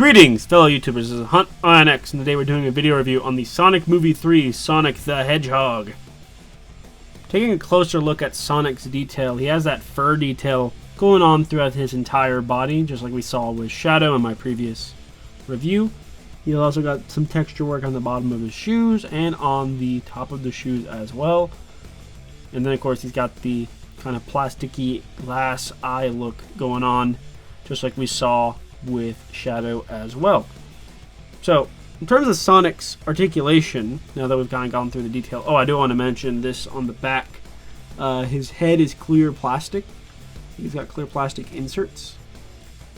Greetings, fellow YouTubers. This is Hunt INX, and today we're doing a video review on the Sonic Movie 3, Sonic the Hedgehog. Taking a closer look at Sonic's detail, he has that fur detail going on throughout his entire body, just like we saw with Shadow in my previous review. He's also got some texture work on the bottom of his shoes and on the top of the shoes as well. And then, of course, he's got the kind of plasticky glass eye look going on, just like we saw with Shadow as well. So, in terms of Sonic's articulation, now that we've kind of gone through the detail, I do want to mention this on the back. His head is clear plastic. He's got clear plastic inserts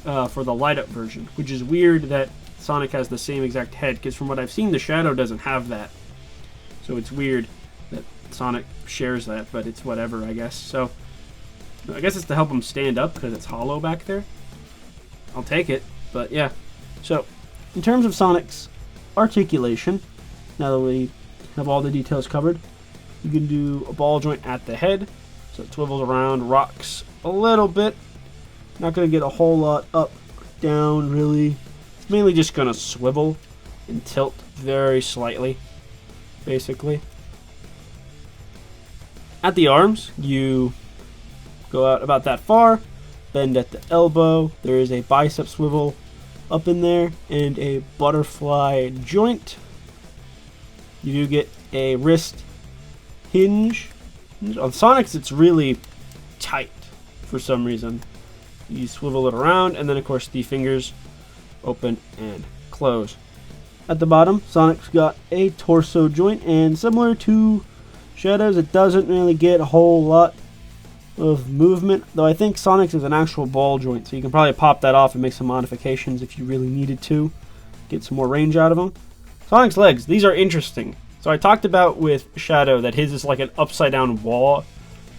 for the light-up version, which is weird that Sonic has the same exact head, because from what I've seen, the Shadow doesn't have that. So it's weird that Sonic shares that, but it's whatever, I guess. So, I guess it's to help him stand up, because it's hollow back there. I'll take it, but yeah. So, in terms of Sonic's articulation, now that we have all the details covered, you can do a ball joint at the head, so it swivels around, rocks a little bit. Not going to get a whole lot up, down, really. It's mainly just going to swivel and tilt very slightly, basically. At the arms, you go out about that far, bend at the elbow, there is a bicep swivel up in there, and a butterfly joint. You do get a wrist hinge. On Sonic's, it's really tight for some reason. You swivel it around, and then of course the fingers open and close. At the bottom, Sonic's got a torso joint, and similar to Shadow's, it doesn't really get a whole lot of movement, though I think Sonic's is an actual ball joint, so you can probably pop that off and make some modifications if you really needed to get some more range out of them. Sonic's legs, these are interesting. So I talked about with Shadow that his is like an upside down wall.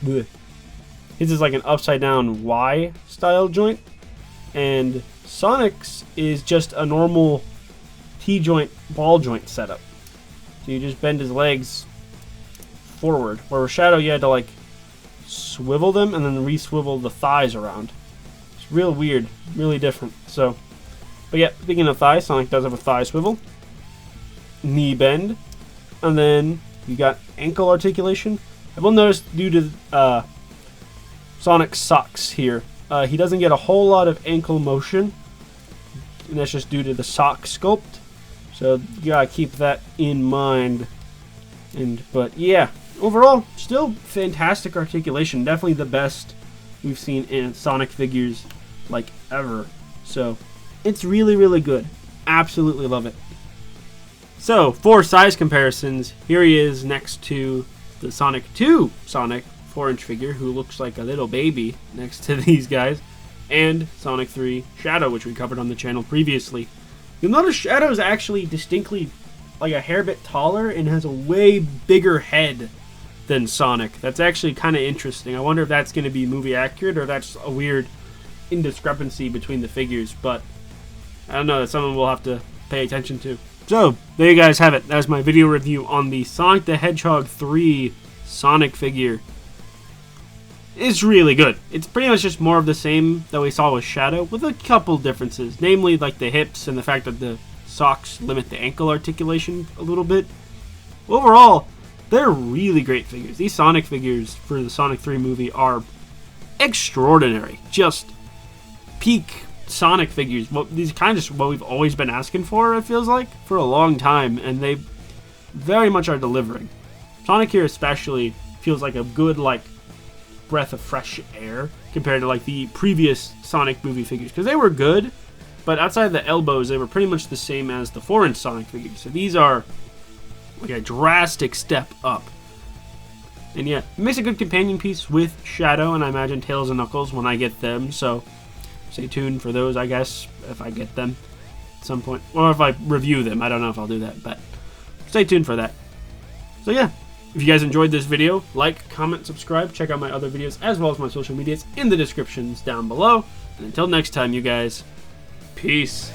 His is like an upside down Y style joint, and Sonic's is just a normal T-joint ball joint setup. So you just bend his legs forward, where with Shadow you had to like swivel them and then re-swivel the thighs around. It's real weird, really different. So, but yeah, speaking of thighs, Sonic does have a thigh swivel, knee bend, and then you got ankle articulation. I will notice due to Sonic's socks here, he doesn't get a whole lot of ankle motion, and that's just due to the sock sculpt. So you gotta keep that in mind. But yeah, overall, still fantastic articulation. Definitely the best we've seen in Sonic figures, like, ever. So, it's really, really good. Absolutely love it. So, for size comparisons, here he is next to the Sonic 2 Sonic 4-inch figure, who looks like a little baby next to these guys, and Sonic 3 Shadow, which we covered on the channel previously. You'll notice Shadow is actually distinctly like a hair bit taller and has a way bigger head than Sonic. That's actually kind of interesting. I wonder if that's going to be movie accurate or that's a weird indiscrepancy between the figures, but I don't know. That's something we'll have to pay attention to. So, there you guys have it. That was my video review on the Sonic the Hedgehog 3 Sonic figure. It's really good. It's pretty much just more of the same that we saw with Shadow, with a couple differences, namely like the hips and the fact that the socks limit the ankle articulation a little bit. Overall, they're really great figures. These Sonic figures for the Sonic 3 movie are extraordinary. Just peak Sonic figures. Well, these are kind of just what we've always been asking for, it feels like, for a long time, and they very much are delivering. Sonic here especially feels like a good, like, breath of fresh air compared to, like, the previous Sonic movie figures, because they were good, but outside the elbows, they were pretty much the same as the 4-inch Sonic figures. So these are like a drastic step up. And yeah, it makes a good companion piece with Shadow, and I imagine Tails and Knuckles when I get them. So stay tuned for those, I guess, if I get them at some point. Or if I review them. I don't know if I'll do that, but stay tuned for that. So yeah, if you guys enjoyed this video, like, comment, subscribe. Check out my other videos as well as my social medias in the descriptions down below. And until next time, you guys, peace.